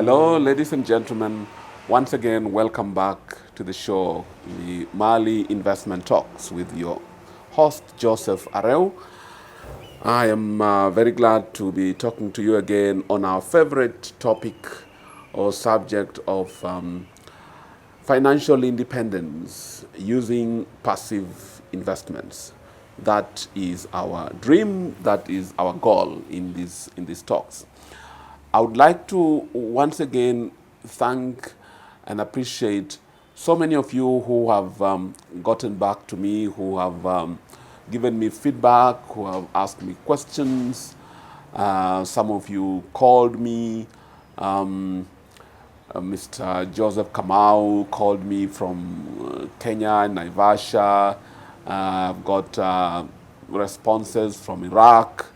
Hello, ladies and gentlemen. Once again, welcome back to the show, the Mali Investment Talks with your host, Joseph Areu. I am very glad to be talking to you again on our favorite topic or subject of financial independence using passive investments. That is our dream, that is our goal in these talks. I would like to once again thank and appreciate so many of you who have gotten back to me, who have given me feedback, who have asked me questions. Some of you called me. Mr. Joseph Kamau called me from Kenya, Naivasha. I've got responses from Iraq.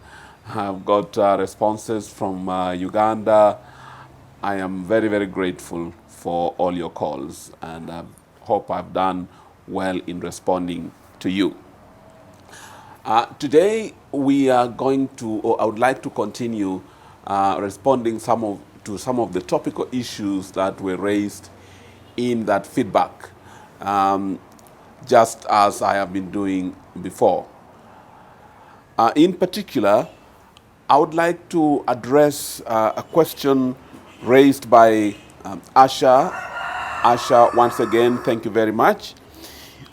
I've got responses from Uganda. I am very, very grateful for all your calls, and I hope I've done well in responding to you. Today, we are going to, or I would like to continue responding to some of the topical issues that were raised in that feedback, just as I have been doing before. In particular, I would like to address a question raised by Asha. Asha, once again, thank you very much.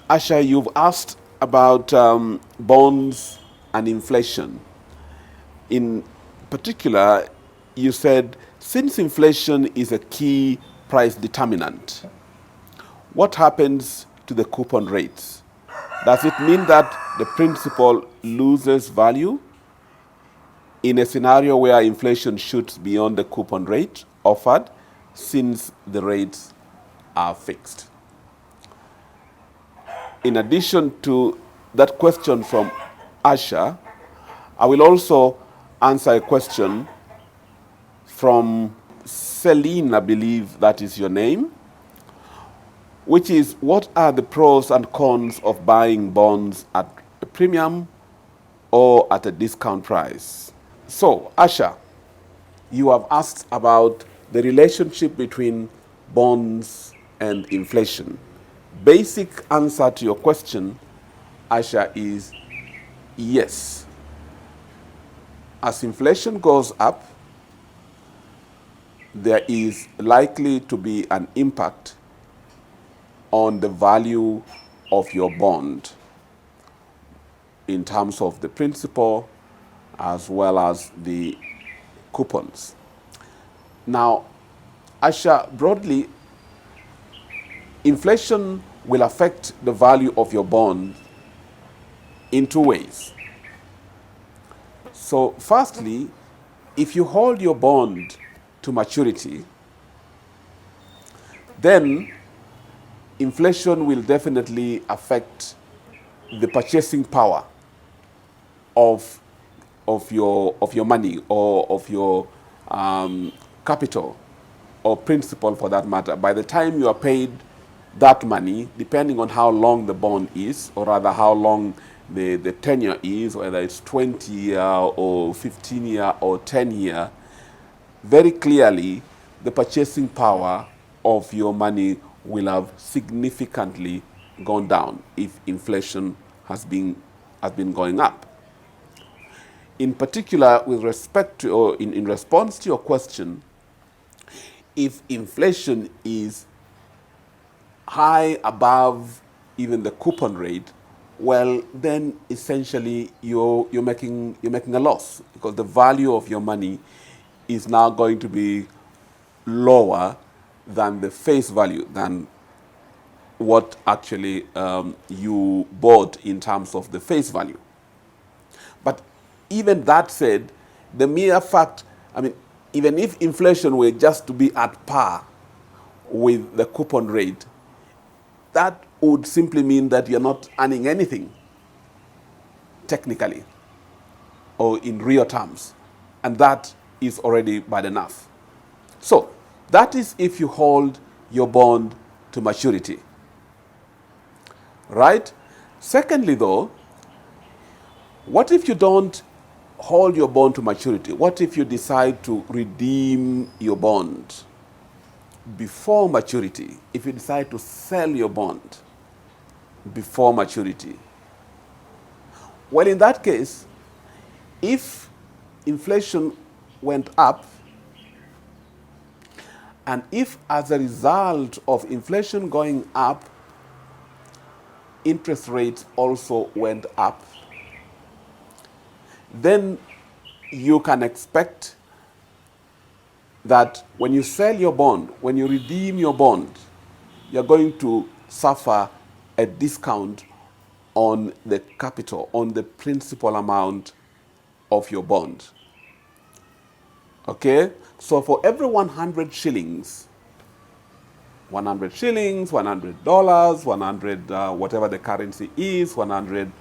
Asha, you've asked about bonds and inflation. In particular, you said, since inflation is a key price determinant, what happens to the coupon rates? Does it mean that the principal loses value in a scenario where inflation shoots beyond the coupon rate offered since the rates are fixed? In addition to that question from Asha, I will also answer a question from Celine, I believe that is your name, which is, what are the pros and cons of buying bonds at a premium or at a discount price? So, Asha, you have asked about the relationship between bonds and inflation. Basic answer to your question, Asha, is yes. As inflation goes up, there is likely to be an impact on the value of your bond in terms of the principal as well as the coupons. Now, Asha, broadly, inflation will affect the value of your bond in two ways. So, firstly, if you hold your bond to maturity, then inflation will definitely affect the purchasing power of your money or of your capital or principal for that matter. By the time you are paid that money, depending on how long the bond is, or rather how long the tenure is, whether it's 20-year or 15-year or 10-year, very clearly the purchasing power of your money will have significantly gone down if inflation has been going up. In particular, with respect to, or in response to your question, if inflation is high above even the coupon rate, well, then essentially you're making a loss, because the value of your money is now going to be lower than the face value, than what actually you bought in terms of the face value. But even that said, the mere fact, I mean, even if inflation were just to be at par with the coupon rate, that would simply mean that you're not earning anything, technically, or in real terms. And that is already bad enough. So, that is if you hold your bond to maturity. Right? Secondly, though, what if you don't hold your bond to maturity? What if you decide to redeem your bond? before maturity, if you decide to sell your bond before maturity, well, in that case, if inflation went up, and if as a result of inflation going up, interest rates also went up, then you can expect that when you sell your bond, when you redeem your bond, you're going to suffer a discount on the capital, on the principal amount of your bond. Okay? So for every 100 shillings, 100 shillings, $100, 100 whatever the currency is, 100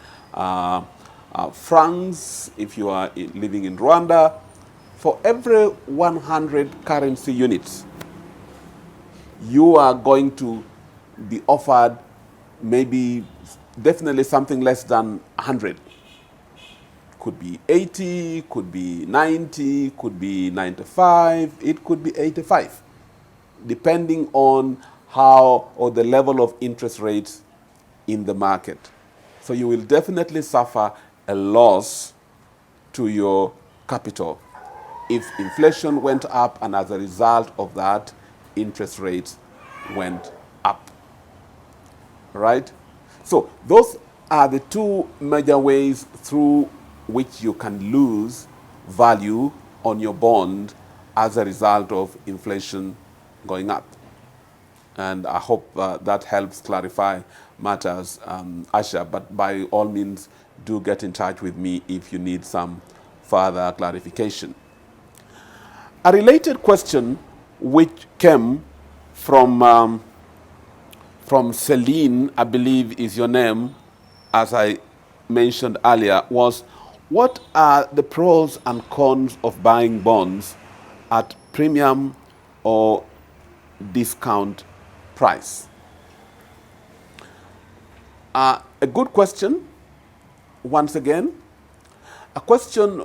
francs if you are living in Rwanda, for every 100 currency units, you are going to be offered maybe definitely something less than 100. Could be 80, could be 90, could be 95, it could be 85, depending on how or the level of interest rates in the market. So you will definitely suffer a loss to your capital if inflation went up and as a result of that, interest rates went up. Right? So those are the two major ways through which you can lose value on your bond as a result of inflation going up. And I hope that helps clarify matters, Asha. But by all means, do get in touch with me if you need some further clarification. A related question which came from Celine, I believe is your name, as I mentioned earlier, was what are the pros and cons of buying bonds at premium or discount price? A good question, once again, a question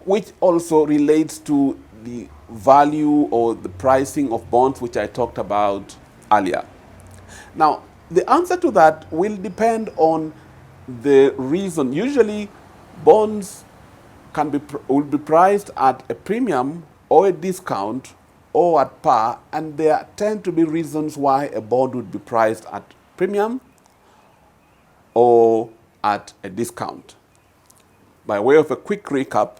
which also relates to the value or the pricing of bonds, which I talked about earlier. Now, the answer to that will depend on the reason. Usually, bonds will be priced at a premium or a discount or at par, and there tend to be reasons why a bond would be priced at premium or at a discount. By way of a quick recap,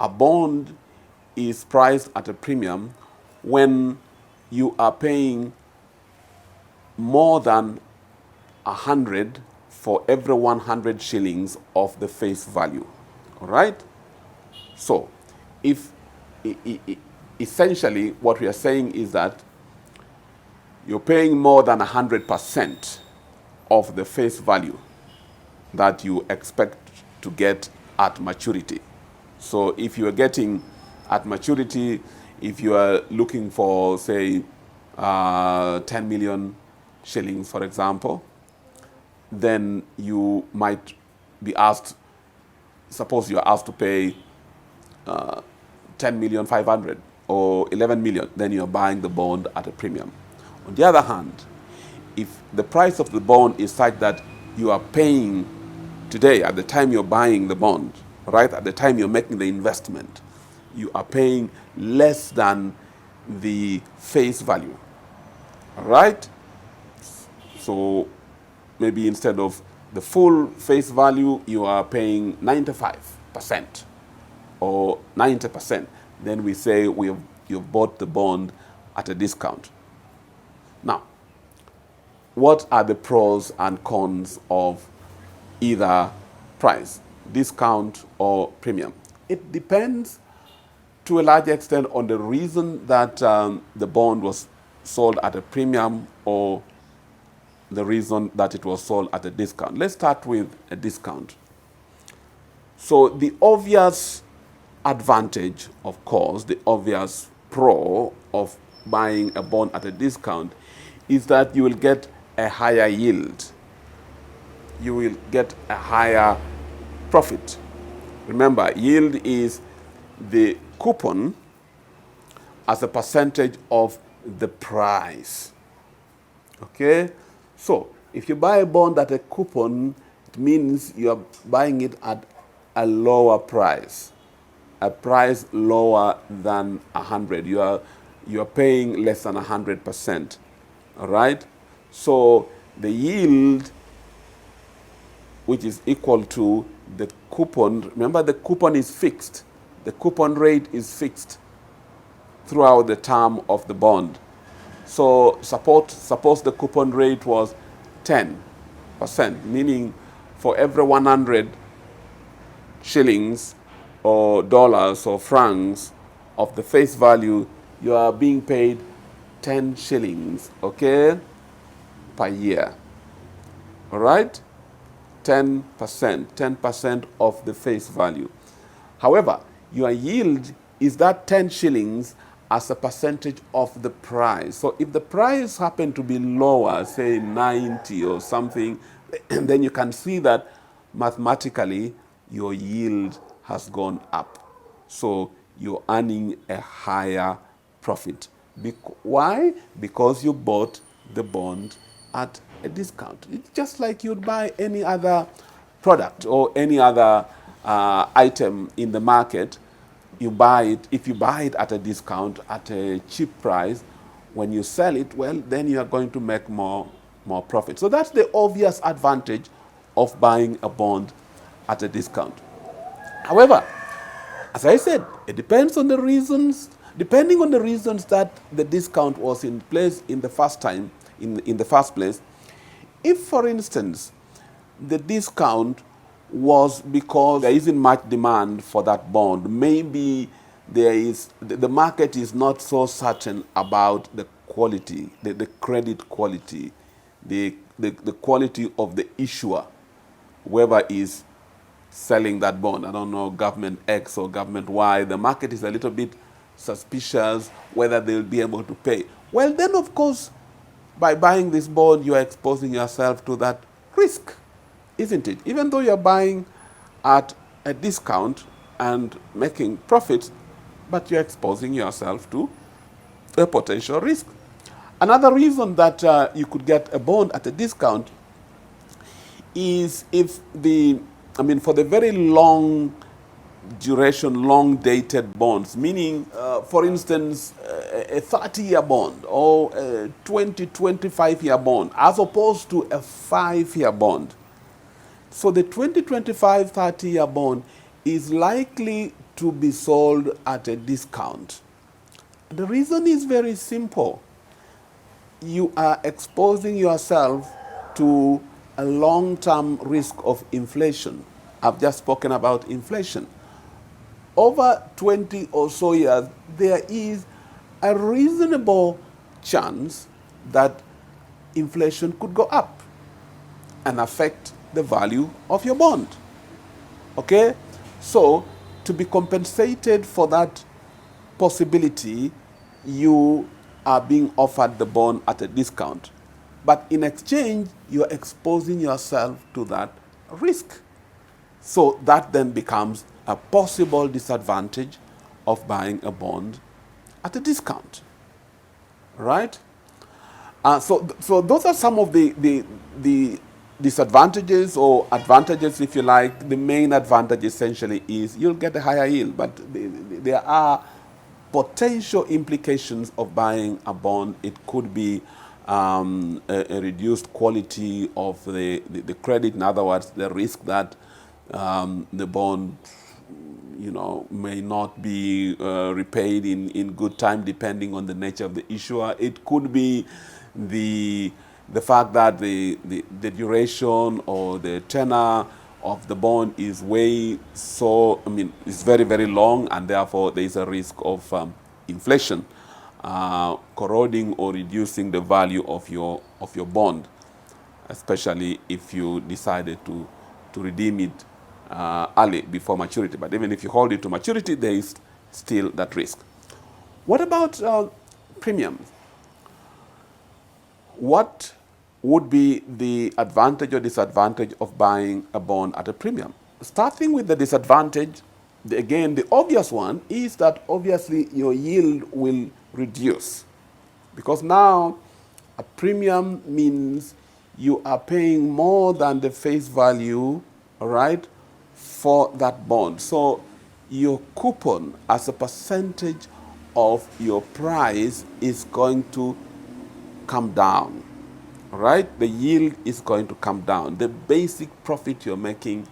a bond is priced at a premium when you are paying more than 100 for every 100 shillings of the face value. All right? So, if essentially what we are saying is that you're paying more than 100% of the face value that you expect to get at maturity. So if you are getting at maturity, if you are looking for, say, 10 million shillings, for example, then you might be asked, suppose you are asked to pay 10,500,000 or 11 million, then you are buying the bond at a premium. On the other hand, if the price of the bond is such that you are paying today, at the time you're buying the bond, right, at the time you're making the investment, you are paying less than the face value, all right? So maybe instead of the full face value, you are paying 95% or 90%. Then we say you've bought the bond at a discount. Now, what are the pros and cons of either price, discount or premium? It depends to a large extent on the reason that the bond was sold at a premium or the reason that it was sold at a discount. Let's start with a discount. So the obvious advantage, of course, the obvious pro of buying a bond at a discount is that you will get a higher yield. You will get a higher profit. Remember, yield is the coupon as a percentage of the price. Okay? So, if you buy a bond at a coupon, it means you are buying it at a lower price, a price lower than 100. You are paying less than 100%. All right? So, the yield, which is equal to the coupon, remember the coupon is fixed. The coupon rate is fixed throughout the term of the bond. So suppose the coupon rate was 10%, meaning for every 100 shillings or dollars or francs of the face value, you are being paid 10 shillings, okay, per year. All right? 10% of the face value. However, your yield is that 10 shillings as a percentage of the price. So if the price happened to be lower, say 90 or something, then you can see that mathematically your yield has gone up. So you're earning a higher profit. Why? Because you bought the bond at a discount. It's just like you'd buy any other product or any other item in the market. You buy it, if you buy it at a discount, at a cheap price, when you sell it, well, then you are going to make more profit. So that's the obvious advantage of buying a bond at a discount. However, as I said, it depends on the reasons, depending on the reasons that the discount was in place in the first time, in the first place. If, for instance, the discount was because there isn't much demand for that bond, maybe the market is not so certain about the quality, the credit quality, the quality of the issuer, whoever is selling that bond. I don't know, government X or government Y. The market is a little bit suspicious whether they'll be able to pay. Well, then, of course, by buying this bond, you are exposing yourself to that risk, isn't it? Even though you're buying at a discount and making profits, but you're exposing yourself to a potential risk. Another reason that you could get a bond at a discount is if for the very long duration, long dated bonds, meaning, for instance, a 30-year bond or a 25-year bond, as opposed to a 5-year bond. So the 25, 30-year bond is likely to be sold at a discount. The reason is very simple. You are exposing yourself to a long-term risk of inflation. I've just spoken about inflation. Over 20 or so years, there is a reasonable chance that inflation could go up and affect the value of your bond. Okay? So, to be compensated for that possibility, you are being offered the bond at a discount. But in exchange, you are exposing yourself to that risk. So that then becomes a possible disadvantage of buying a bond at a discount. Right? So those are some of the disadvantages or advantages, if you like. The main advantage essentially is you'll get a higher yield, but there are potential implications of buying a bond. It could be a reduced quality of the credit. In other words, the risk that the bond may not be repaid in good time, depending on the nature of the issuer. It could be the fact that the duration or the tenor of the bond is is very, very long, and therefore there is a risk of inflation corroding or reducing the value of your bond, especially if you decided to redeem it early, before maturity. But even if you hold it to maturity, there is still that risk. What about premiums? What would be the advantage or disadvantage of buying a bond at a premium? Starting with the disadvantage, again, the obvious one is that obviously your yield will reduce, because now a premium means you are paying more than the face value, all right, for that bond. So your coupon as a percentage of your price is going to come down, all right? The yield is going to come down. The basic profit you're making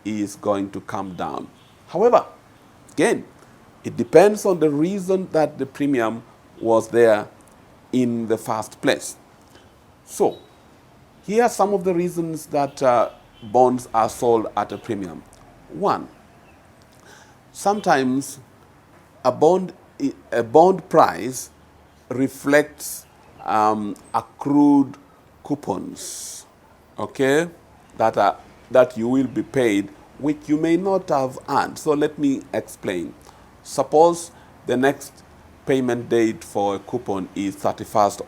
is going to come down. However, again, it depends on the reason that the premium was there in the first place. So, here are some of the reasons that bonds are sold at a premium. One, sometimes a bond price reflects accrued coupons, okay, that you will be paid, which you may not have earned. So let me explain. Suppose the next payment date for a coupon is 31st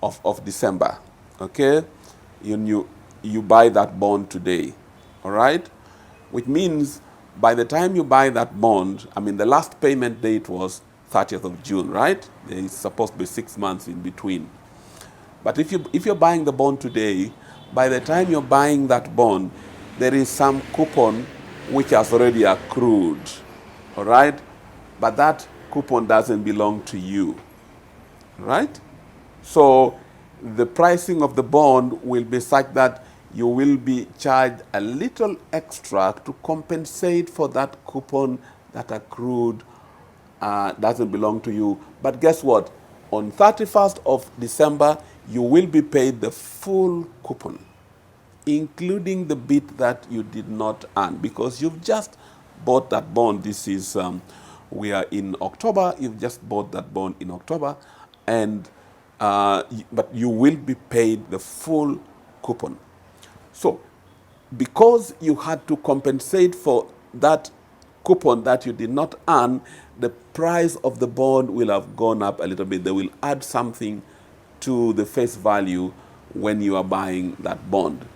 of December, okay? You buy that bond today, all right? Which means by the time you buy that bond, I mean, the last payment date was 30th of June, right? There is supposed to be 6 months in between. But if you're buying the bond today, by the time you're buying that bond, there is some coupon which has already accrued, all right? But that coupon doesn't belong to you, right? So the pricing of the bond will be such that you will be charged a little extra to compensate for that coupon that accrued, doesn't belong to you. But guess what? On 31st of December, you will be paid the full coupon, including the bit that you did not earn, because you've just bought that bond. This is, we are in October, you've just bought that bond in October, and but you will be paid the full coupon. So, because you had to compensate for that coupon that you did not earn, the price of the bond will have gone up a little bit. They will add something to the face value when you are buying that bond.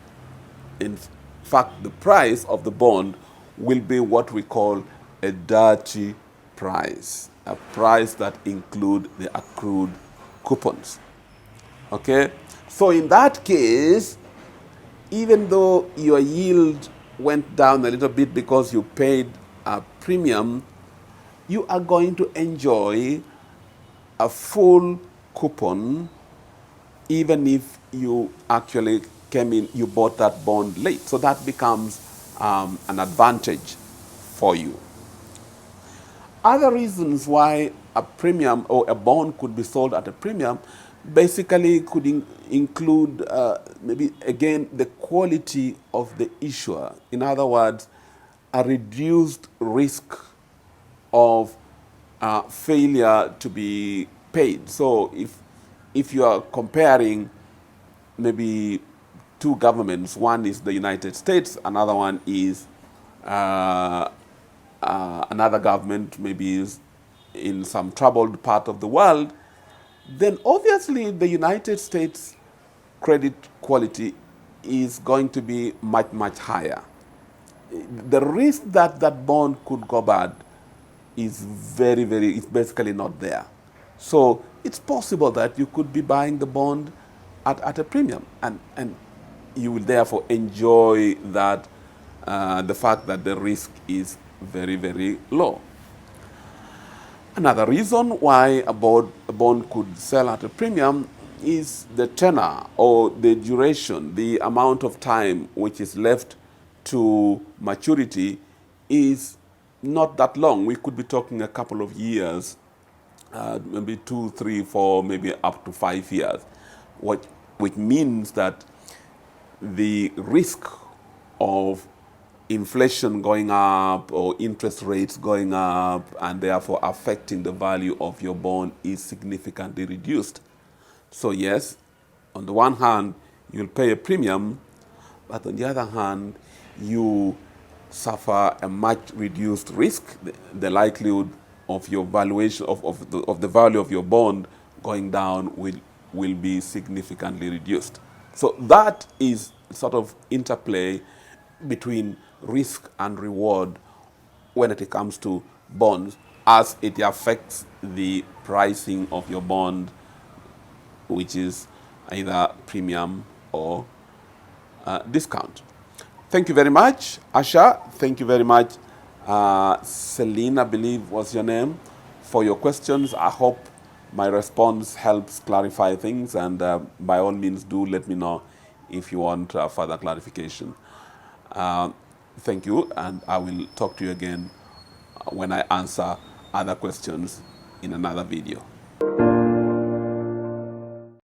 In fact, the price of the bond will be what we call a dirty price, a price that includes the accrued coupons. Okay? So in that case, even though your yield went down a little bit because you paid a premium, you are going to enjoy a full coupon even if you actually came in, you bought that bond late. So that becomes an advantage for you. Other reasons why a premium or a bond could be sold at a premium basically could include maybe again the quality of the issuer. In other words, a reduced risk of failure to be paid. So if you are comparing maybe two governments, one is the United States, another one is another government, maybe is in some troubled part of the world, then obviously the United States credit quality is going to be much, much higher. The risk that that bond could go bad is it's basically not there. So it's possible that you could be buying the bond at a premium, and you will therefore enjoy that, the fact that the risk is very, very low. Another reason why a bond could sell at a premium is the tenor or the duration, the amount of time which is left to maturity is not that long. We could be talking a couple of years, maybe 2, 3, 4, maybe up to 5 years, which means that the risk of inflation going up or interest rates going up and therefore affecting the value of your bond is significantly reduced. So yes, on the one hand, you'll pay a premium, but on the other hand, you suffer a much reduced risk. The likelihood of your valuation of the value of your bond going down will be significantly reduced. So that is sort of interplay between risk and reward when it comes to bonds, as it affects the pricing of your bond, which is either premium or discount. Thank you very much, Asha. Thank you very much, Celine, I believe was your name, for your questions. I hope my response helps clarify things, and by all means, do let me know if you want further clarification. Thank you, and I will talk to you again when I answer other questions in another video.